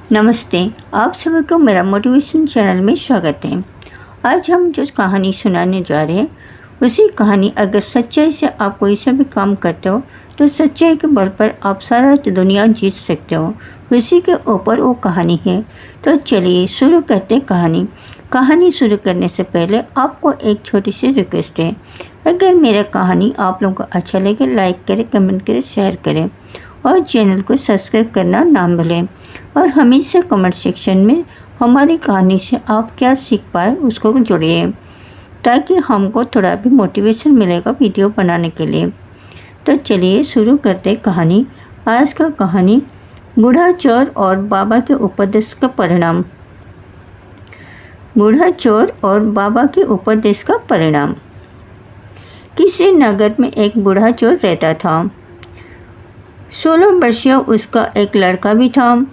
नमस्ते, आप सभी को मेरा मोटिवेशन चैनल में स्वागत है। आज हम जो कहानी सुनाने जा रहे हैं उसी कहानी, अगर सच्चाई से आप कोई सा भी काम करते हो तो सच्चाई के बल पर आप सारा दुनिया जीत सकते हो, उसी के ऊपर वो कहानी है। तो चलिए शुरू करते कहानी शुरू करने से पहले आपको एक छोटी सी रिक्वेस्ट है। अगर मेरा कहानी आप लोगों को अच्छा लगे, लाइक करें, कमेंट करें, शेयर करें और चैनल को सब्सक्राइब करना ना भूलें। और हमेशा कमेंट सेक्शन में हमारी कहानी से आप क्या सीख पाए उसको जोड़िए, ताकि हमको थोड़ा भी मोटिवेशन मिलेगा वीडियो बनाने के लिए। तो चलिए शुरू करते कहानी। आज का कहानी बूढ़ा चोर और बाबा के उपदेश का परिणाम। बूढ़ा चोर और बाबा के उपदेश का परिणाम। किसी नगर में एक बूढ़ा चोर रहता था। 16 वर्षीय उसका एक लड़का भी था।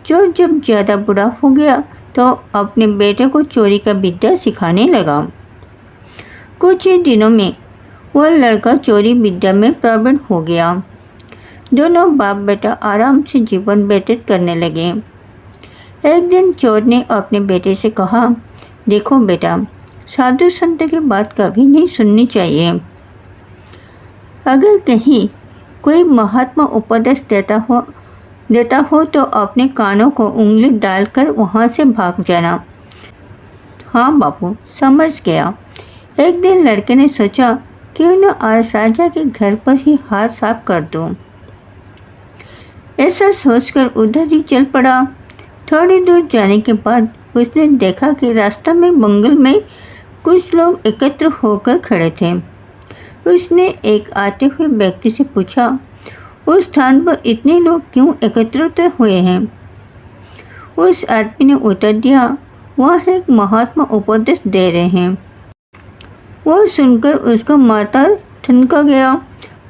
चोर जब ज़्यादा बूढ़ा हो गया तो अपने बेटे को चोरी का विद्या सिखाने लगा। कुछ ही दिनों में वह लड़का चोरी विद्या में प्रवीण हो गया। दोनों बाप बेटा आराम से जीवन व्यतीत करने लगे। एक दिन चोर ने अपने बेटे से कहा, देखो बेटा, साधु संत की बात कभी नहीं सुननी चाहिए। अगर कहीं कोई महात्मा उपदेश देता हो तो अपने कानों को उंगली डालकर वहाँ से भाग जाना। हाँ बापू, समझ गया। एक दिन लड़के ने सोचा, क्यों न आज राजा के घर पर ही हाथ साफ कर दूँ। ऐसा सोचकर उधर ही चल पड़ा। थोड़ी दूर जाने के बाद उसने देखा कि रास्ता में बंगल में कुछ लोग एकत्र होकर खड़े थे। उसने एक आते हुए व्यक्ति से पूछा, उस स्थान पर इतने लोग क्यों एकत्रित हुए हैं? उस आदमी ने उत्तर दिया, वह एक महात्मा उपदेश दे रहे हैं। वह सुनकर उसका माथा ठनका गया।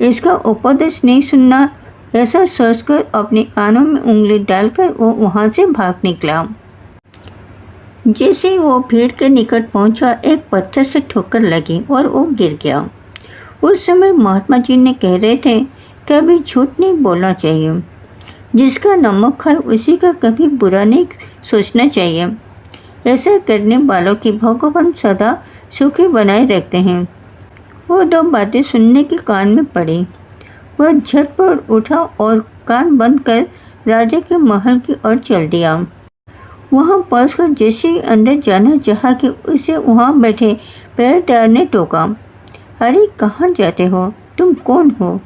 इसका उपदेश नहीं सुनना, ऐसा सोचकर अपने कानों में उंगली डालकर वो वहाँ से भाग निकला। जैसे ही वो भीड़ के निकट पहुँचा, एक पत्थर से ठोकर लगी और वो गिर गया। उस समय महात्मा जी ने कह रहे थे, कभी झूठ नहीं बोलना चाहिए। जिसका नमक खाए उसी का कभी बुरा नहीं सोचना चाहिए। ऐसा करने वालों की भगवान सदा सुखी बनाए रखते हैं। वो दो बातें सुनने के कान में पड़ी। वह झटपट उठा और कान बंद कर राजा के महल की ओर चल दिया। वहाँ पहुंचकर जैसे ही अंदर जाना चाहा कि उसे वहाँ बैठे पहरेदार ने टोका, अरे कहाँ जाते हो, तुम कौन हो?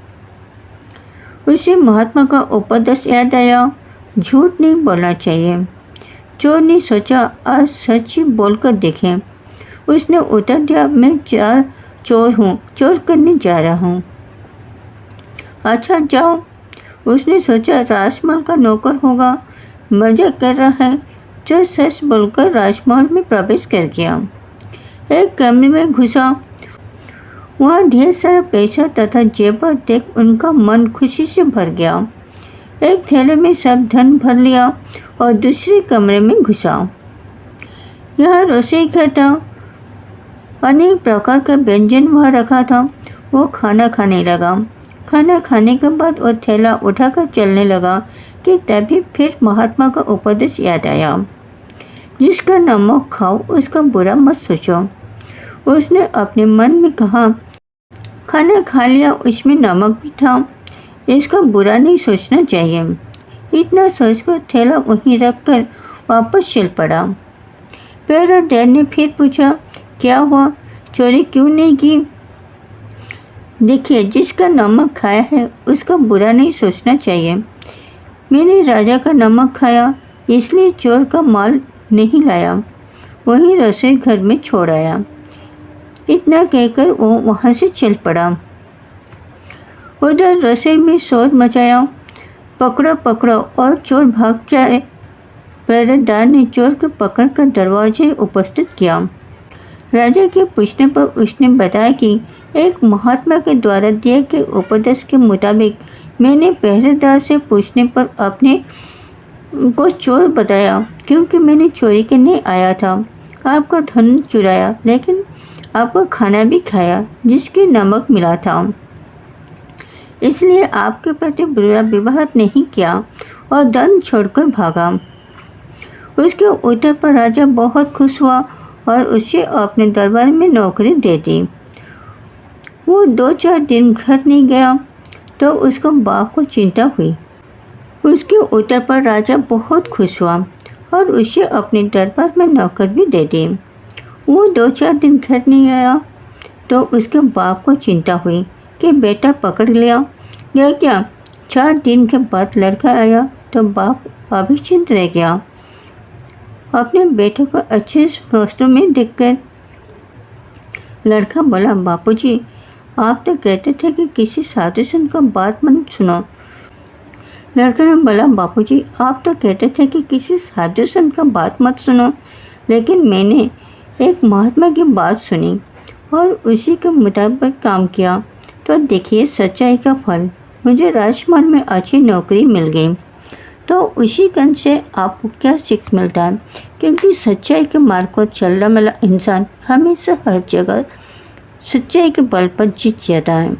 उसे महात्मा का उपदेश याद आया, झूठ नहीं बोलना चाहिए। चोर ने सोचा, आज सच ही बोलकर देखें। उसने उत्तर दिया, मैं चोर हूँ, चोर करने जा रहा हूँ। अच्छा जाओ। उसने सोचा, राजमहल का नौकर होगा, मजा कर रहा है। चोर सच बोलकर राजमहल में प्रवेश कर गया। एक कमरे में घुसा। वहाँ ढेर सारा पैसा तथा जेवर देख उनका मन खुशी से भर गया। एक थैले में सब धन भर लिया और दूसरे कमरे में घुसा। यहाँ रसोई घर था। अनेक प्रकार का व्यंजन वहाँ रखा था। वो खाना खाने लगा। खाना खाने के बाद वो थैला उठाकर चलने लगा कि तभी फिर महात्मा का उपदेश याद आया, जिसका नमक खाओ उसका बुरा मत सोचो। उसने अपने मन में कहा, खाना खा लिया, उसमें नमक भी था, इसका बुरा नहीं सोचना चाहिए। इतना सोचकर थैला वहीं रखकर वापस चल पड़ा। पहरेदार ने फिर पूछा, क्या हुआ, चोरी क्यों नहीं की? देखिए, जिसका नमक खाया है उसका बुरा नहीं सोचना चाहिए। मैंने राजा का नमक खाया, इसलिए चोर का माल नहीं लाया, वहीं रसोई घर में छोड़ आया। इतना कहकर वो वहाँ से चल पड़ा। उधर रसोई में शोर मचाया, पकड़ो पकड़ो और चोर भाग जाए। पहरेदार ने चोर को पकड़कर दरवाजे उपस्थित किया। राजा के पूछने पर उसने बताया कि एक महात्मा के द्वारा दिए गए उपदेश के मुताबिक मैंने पहरेदार से पूछने पर अपने को चोर बताया, क्योंकि मैंने चोरी करने आया था। आपका धन चुराया, लेकिन आपका खाना भी खाया जिसके नमक मिला था। इसलिए आपके प्रति बुरा व्यवहार नहीं किया और धन छोड़कर भागा। उसके उत्तर पर राजा बहुत खुश हुआ और उसे अपने दरबार में नौकरी दे दी। वो 2-4 दिन घर नहीं गया तो उसको बाप को चिंता हुई। उसके उत्तर पर राजा बहुत खुश हुआ और उसे अपने दरबार में नौकर भी दे दी। वो 2-4 दिन घर नहीं आया तो उसके बाप को चिंता हुई कि बेटा पकड़ लिया गया क्या। 4 दिन के बाद लड़का आया तो बाप अभिचिंत रह गया। अपने बेटे को अच्छे वस्त्रों में देखकर लड़का बोला, बापूजी आप तो कहते थे कि किसी साधु संत का बात मत सुनो। लड़के ने बोला, बापूजी आप तो कहते थे कि किसी साधु संत का बात मत सुनो, लेकिन मैंने एक महात्मा की बात सुनी और उसी के मुताबिक काम किया तो देखिए सच्चाई का फल। मुझे राजमहल में अच्छी नौकरी मिल गई। तो उसी गंज से आपको क्या सीख मिलता है? क्योंकि सच्चाई के मार्ग पर चलने वाला इंसान हमेशा हर जगह सच्चाई के बल पर जीत जाता है,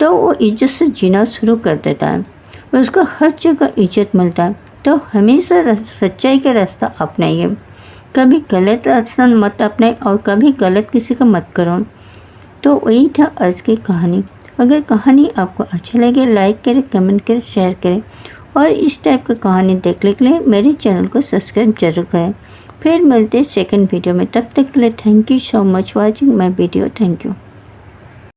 तो वो इज्जत से जीना शुरू कर देता है, उसको हर जगह इज्जत मिलता है। तो हमेशा सच्चाई का रास्ता अपनाइए, कभी गलत रास्ता मत अपनाए और कभी गलत किसी का मत करो। तो वही था आज की कहानी। अगर कहानी आपको अच्छा लगे लाइक करें, कमेंट करें, शेयर करें और इस टाइप की कहानी देखने के लिए मेरे चैनल को सब्सक्राइब जरूर करें। फिर मिलते हैं सेकंड वीडियो में, तब तक के लिए thank you so much watching my video. Thank you.